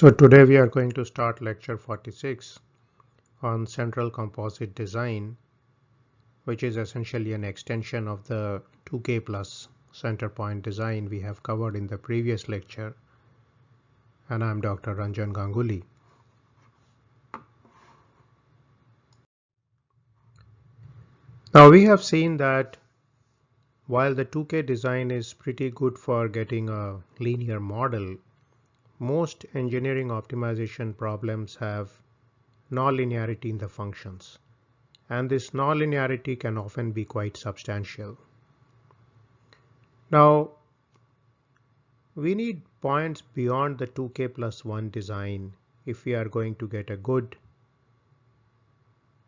So today we are going to start lecture 46 on central composite design, which is essentially an extension of the 2K plus center point design we have covered in the previous lecture. And I'm Dr. Ranjan Ganguly. Now we have seen that while the 2K design is pretty good for getting a linear model, most engineering optimization problems have nonlinearity in the functions. And this nonlinearity can often be quite substantial. Now, we need points beyond the 2K plus 1 design if we are going to get a good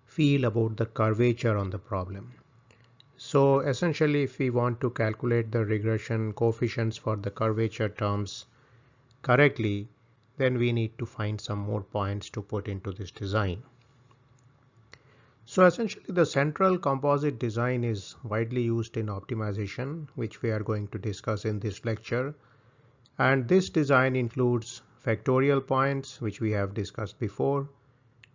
feel about the curvature on the problem. So essentially, if we want to calculate the regression coefficients for the curvature terms correctly, then we need to find some more points to put into this design. So essentially the central composite design is widely used in optimization, which we are going to discuss in this lecture. And this design includes factorial points, which we have discussed before,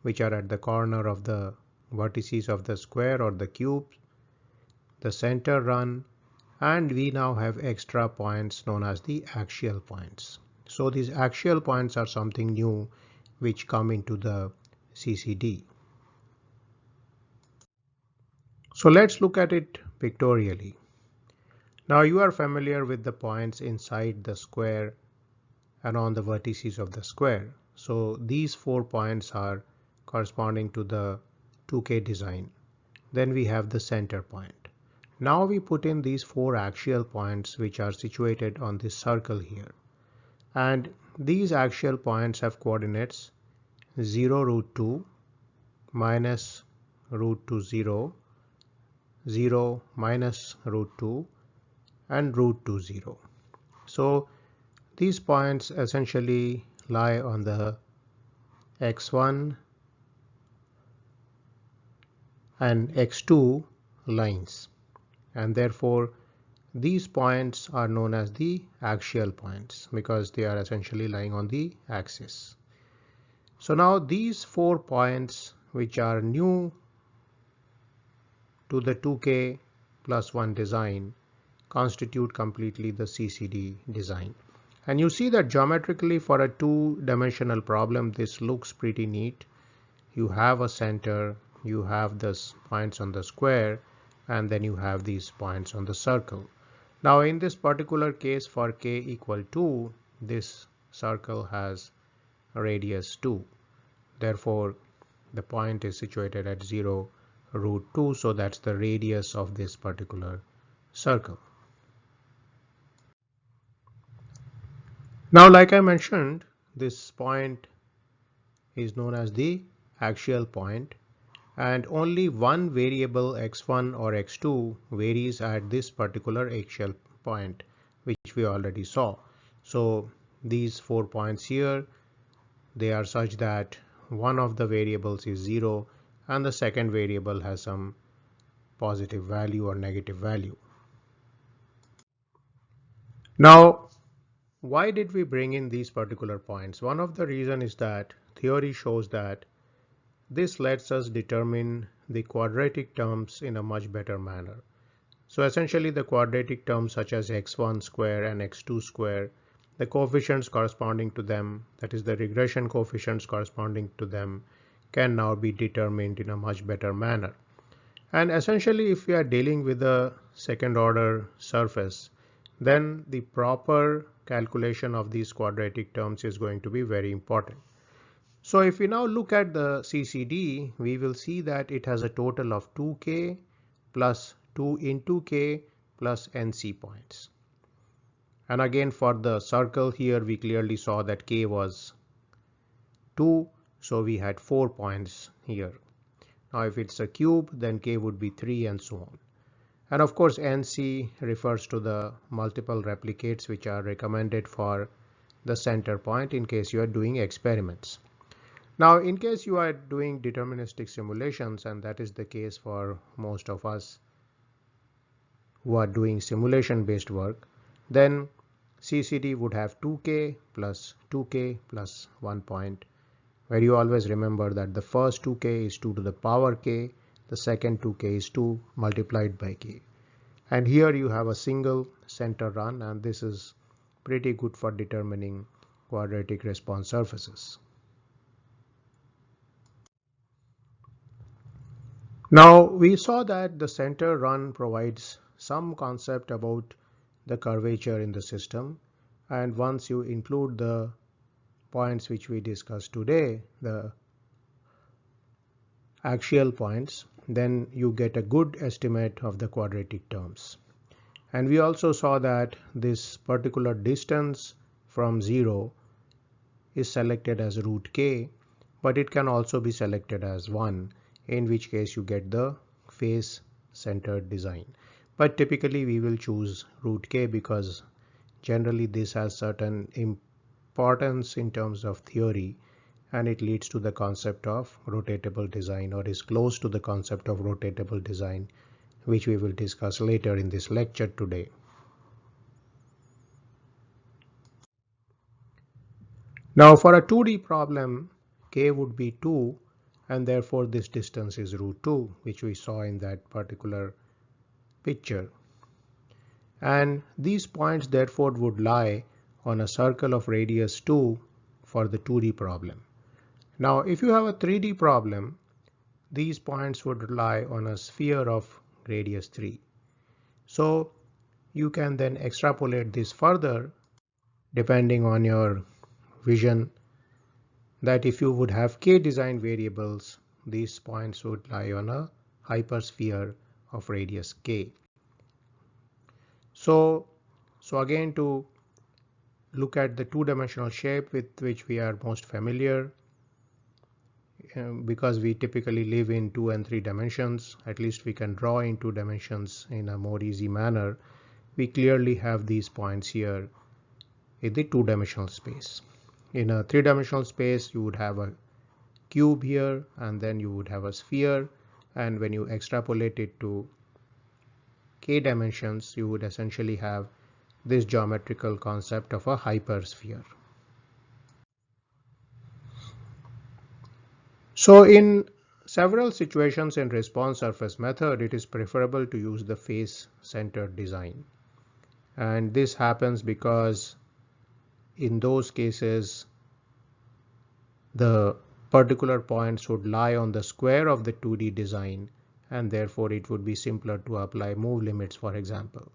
which are at the corner of the vertices of the square or the cube, the center run, and we now have extra points known as the axial points. So these axial points are something new which come into the CCD. So let's look at it pictorially. Now you are familiar with the points inside the square and on the vertices of the square. So these 4 points are corresponding to the 2K design. Then we have the center point. Now we put in these 4 axial points which are situated on this circle here. And these axial points have coordinates 0, root 2, minus root 2, 0, 0, minus root 2, and root 2, 0. So these points essentially lie on the x1 and x2 lines, and therefore these points are known as the axial points because they are essentially lying on the axis. So now these 4 points which are new to the 2K plus 1 design constitute completely the CCD design. And you see that geometrically for a 2-dimensional problem this looks pretty neat. You have a center, you have these points on the square, and then you have these points on the circle. Now in this particular case for k equal 2, this circle has a radius 2. Therefore the point is situated at 0, root 2, so that's the radius of this particular circle. Now like I mentioned, this point is known as the axial point, and only one variable x1 or x2 varies at this particular axial point, which we already saw. So these 4 points here, they are such that one of the variables is 0 and the second variable has some positive value or negative value. Now, why did we bring in these particular points? One of the reasons is that theory shows that this lets us determine the quadratic terms in a much better manner. So essentially the quadratic terms such as x1 square and x2 square, the coefficients corresponding to them, that is the regression coefficients corresponding to them, can now be determined in a much better manner. And essentially if we are dealing with a second order surface, then the proper calculation of these quadratic terms is going to be very important. So if we now look at the CCD, we will see that it has a total of 2K plus 2 into K plus NC points. And again for the circle here, we clearly saw that K was 2, so we had 4 points here. Now if it's a cube, then K would be 3 and so on. And of course NC refers to the multiple replicates which are recommended for the center point in case you are doing experiments. Now in case you are doing deterministic simulations, and that is the case for most of us who are doing simulation based work, then CCD would have 2k plus 2k plus 1 point, where you always remember that the first 2k is 2 to the power k, the second 2k is 2 multiplied by k. And here you have a single center run, and this is pretty good for determining quadratic response surfaces. Now we saw that the center run provides some concept about the curvature in the system, and once you include the points which we discussed today, the axial points, then you get a good estimate of the quadratic terms. And we also saw that this particular distance from 0 is selected as root k, but it can also be selected as 1, in which case you get the face centered design. But typically we will choose root k because generally this has certain importance in terms of theory, and it leads to the concept of rotatable design, or is close to the concept of rotatable design, which we will discuss later in this lecture today. Now for a 2D problem, k would be 2, and therefore this distance is root 2, which we saw in that particular picture. And these points therefore would lie on a circle of radius 2 for the 2D problem. Now if you have a 3D problem, these points would lie on a sphere of radius 3. So you can then extrapolate this further depending on your vision, that if you would have k design variables, these points would lie on a hypersphere of radius k. So again, to look at the two-dimensional shape with which we are most familiar, because we typically live in 2 and 3 dimensions, at least we can draw in 2 dimensions in a more easy manner. We clearly have these points here in the 2-dimensional space. In a 3-dimensional space, you would have a cube here, and then you would have a sphere, and when you extrapolate it to k dimensions, you would essentially have this geometrical concept of a hypersphere. So in several situations in response surface method, it is preferable to use the face-centered design. And this happens because in those cases, the particular points would lie on the square of the 2D design, and therefore it would be simpler to apply move limits, for example.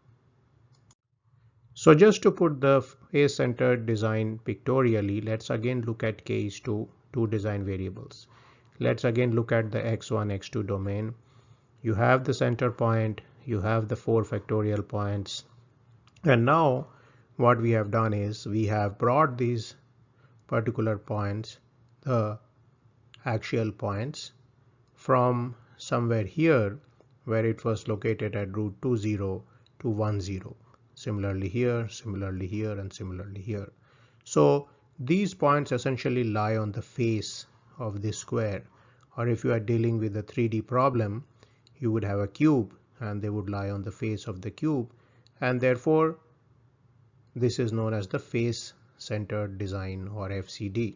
So just to put the face-centered design pictorially, let's again look at k is to 2 design variables. Let's again look at the x1, x2 domain. You have the center point, you have the 4 factorial points, and now what we have done is we have brought these particular points, the axial points, from somewhere here where it was located at root 2, 0 to 1, 0. Similarly here, and similarly here. So these points essentially lie on the face of this square, or if you are dealing with a 3D problem, you would have a cube and they would lie on the face of the cube, and therefore this is known as the face-centered design, or FCD.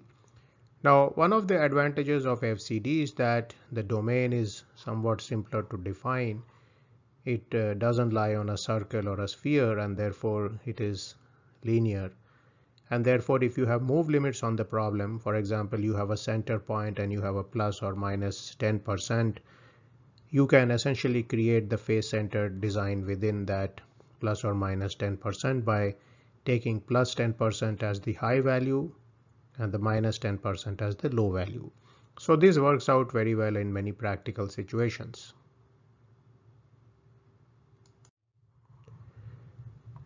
Now one of the advantages of FCD is that the domain is somewhat simpler to define. It doesn't lie on a circle or a sphere, and therefore it is linear. And therefore if you have move limits on the problem, for example you have a center point and you have a plus or minus 10%, you can essentially create the face-centered design within that plus or minus 10% by taking plus 10% as the high value and the minus 10% as the low value. So this works out very well in many practical situations.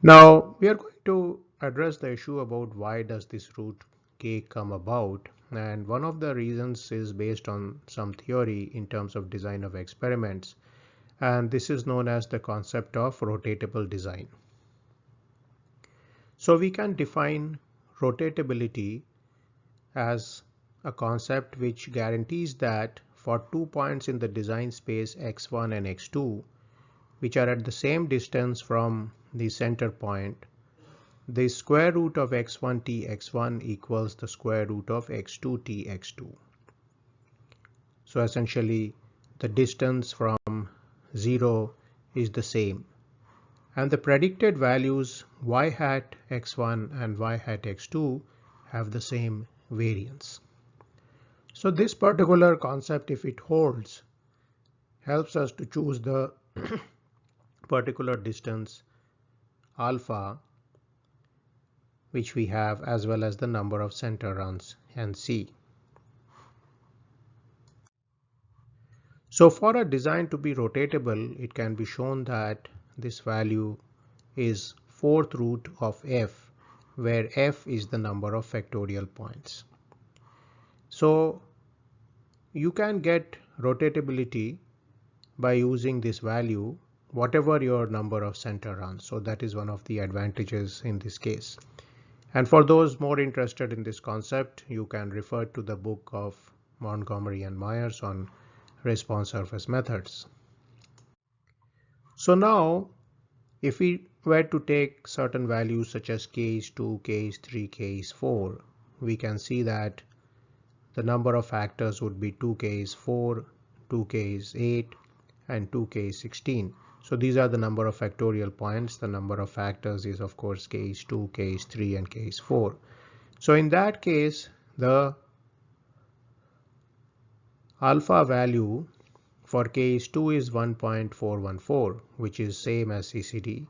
Now we are going to address the issue about why does this root k come about, and one of the reasons is based on some theory in terms of design of experiments, and this is known as the concept of rotatable design. So we can define rotatability as a concept which guarantees that for 2 points in the design space x1 and x2, which are at the same distance from the center point, the square root of x1t x1 equals the square root of x2t x2. So essentially the distance from 0 is the same. And the predicted values y hat x1 and y hat x2 have the same variance. So this particular concept, if it holds, helps us to choose the particular distance alpha which we have, as well as the number of center runs and C. So for a design to be rotatable, it can be shown that this value is fourth root of f, where f is the number of factorial points. So you can get rotatability by using this value, whatever your number of center runs. So that is one of the advantages in this case. And for those more interested in this concept, you can refer to the book of Montgomery and Myers on response surface methods. So now, if we were to take certain values such as k is 2, k is 3, k is 4, we can see that the number of factors would be 2k is 4, 2k is 8, and 2k is 16. So these are the number of factorial points. The number of factors is of course k is 2, k is 3, and k is 4. So in that case, the alpha value for k is 2 is 1.414, which is same as CCD.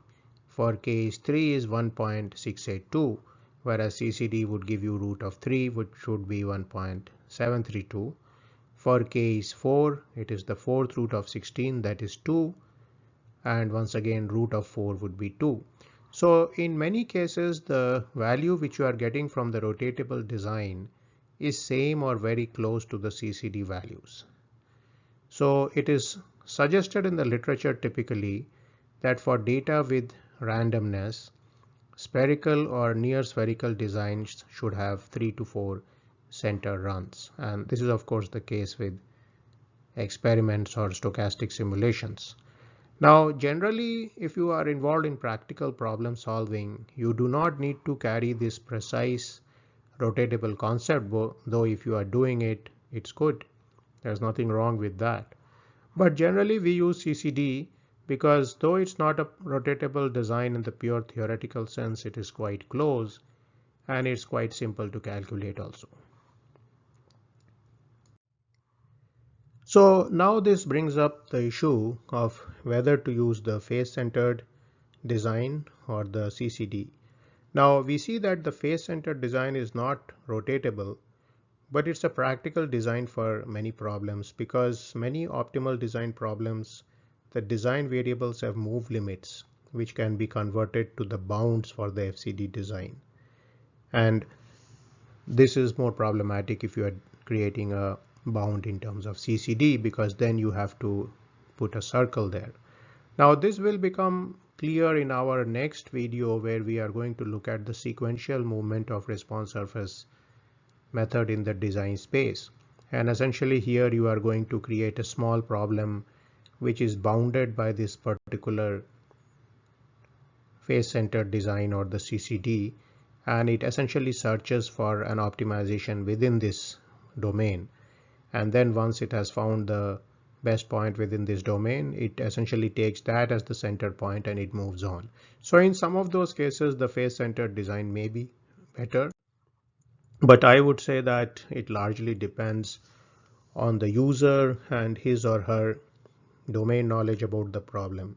For k is 3 is 1.682, whereas CCD would give you root of 3, which should be 1.732. For k is 4, it is the fourth root of 16, that is 2. And once again, root of 4 would be 2. So in many cases, the value which you are getting from the rotatable design is same or very close to the CCD values. So it is suggested in the literature typically that for data with randomness, spherical or near spherical designs should have 3 to 4 center runs. And this is of course the case with experiments or stochastic simulations. Now, generally, if you are involved in practical problem solving, you do not need to carry this precise rotatable concept, though if you are doing it, it's good. There's nothing wrong with that. But generally, we use CCD because though it's not a rotatable design in the pure theoretical sense, it is quite close and it's quite simple to calculate also. So now this brings up the issue of whether to use the face-centered design or the CCD. Now we see that the face-centered design is not rotatable, but it's a practical design for many problems because many optimal design problems, the design variables have move limits, which can be converted to the bounds for the FCD design. And this is more problematic if you are creating a bound in terms of CCD, because then you have to put a circle there. Now this will become clear in our next video, where we are going to look at the sequential movement of response surface method in the design space. And essentially here you are going to create a small problem which is bounded by this particular face-centered design or the CCD, and it essentially searches for an optimization within this domain. And then once it has found the best point within this domain, it essentially takes that as the center point and it moves on. So in some of those cases, the face-centered design may be better, but I would say that it largely depends on the user and his or her domain knowledge about the problem.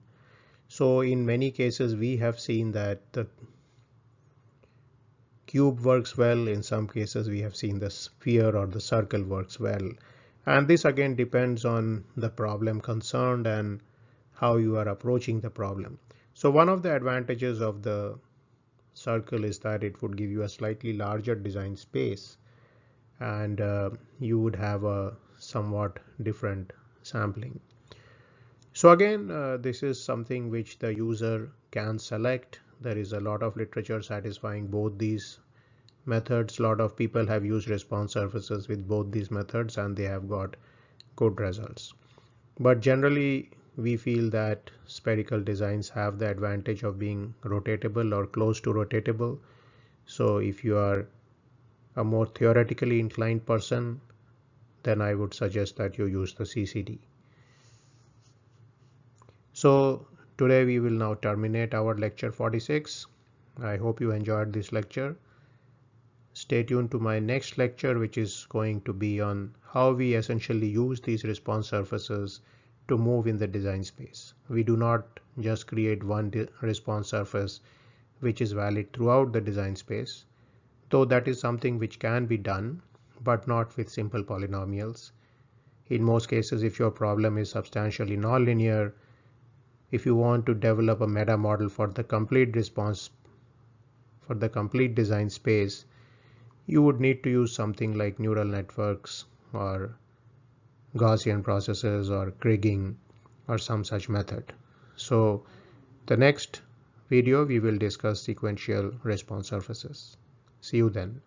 So in many cases, we have seen that the cube works well. In some cases, we have seen the sphere or the circle works well. And this again depends on the problem concerned and how you are approaching the problem. So one of the advantages of the circle is that it would give you a slightly larger design space, and you would have a somewhat different sampling. So again, this is something which the user can select. There is a lot of literature satisfying both these methods. A lot of people have used response surfaces with both these methods and they have got good results. But generally, we feel that spherical designs have the advantage of being rotatable or close to rotatable. So if you are a more theoretically inclined person, then I would suggest that you use the CCD. So today we will now terminate our lecture 46. I hope you enjoyed this lecture. Stay tuned to my next lecture, which is going to be on how we essentially use these response surfaces to move in the design space. We do not just create one response surface which is valid throughout the design space, though that is something which can be done, but not with simple polynomials. In most cases, if your problem is substantially nonlinear, if you want to develop a meta model for the complete response, for the complete design space, you would need to use something like neural networks or Gaussian processes or kriging or some such method. So the next video we will discuss sequential response surfaces. See you then.